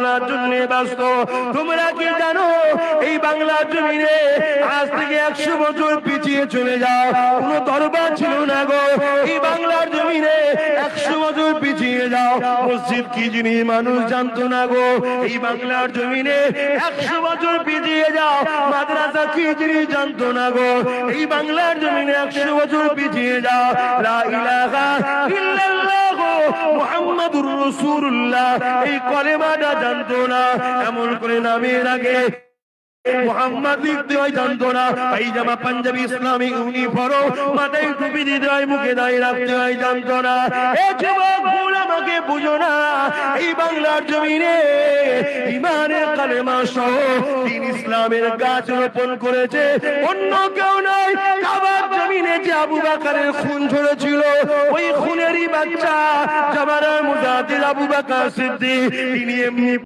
জন্য ব্যস্ত। তোমরা কি জানো এই বাংলার জমিনে আজ থেকে 100 বছর পিছিয়ে চলে যাও, কোন দরবার ছিল না গো। এই বাংলার জমিনে 100 বছর পিছিয়ে যাও, মসজিদ কি জিনিস মানুষ জানতো না গো। এই বাংলার জমিনে 100 বছর পিছিয়ে যাও, মাদ্রাসা কি জিনিস জানতো না গো। এই বাংলার জমিনে 100 বছর পিছিয়ে যাও, লা ইলাহা ইল্লাল্লাহ মুহাম্মাদুর রাসূলুল্লাহ এই কলেমাটা জানতো না। এমন করে নামের আগে মোহাম্মদ লিখতে হয় জানতো না। পায়জামা পাঞ্জাবি ইসলামিক ইউনিফর্ম মাথায় টুপি দিতে হয়, মুখে দাঁড়িয়ে রাখতে হয় জানতো না। এ যুবক ভুল আমাকে বুঝো না, এই বাংলার জমিনে ইমানের কালেমা সহ দ্বীন ইসলামের গাছ রোপণ করেছে অন্য কেউ নয়। কাবার জমিনে যে আবু বকরের খুন ঝরেছিল, ওই খুনেরই বাচ্চা জামানার মুজাহিদ আবু বকর সিদ্দিক, তিনি এমনি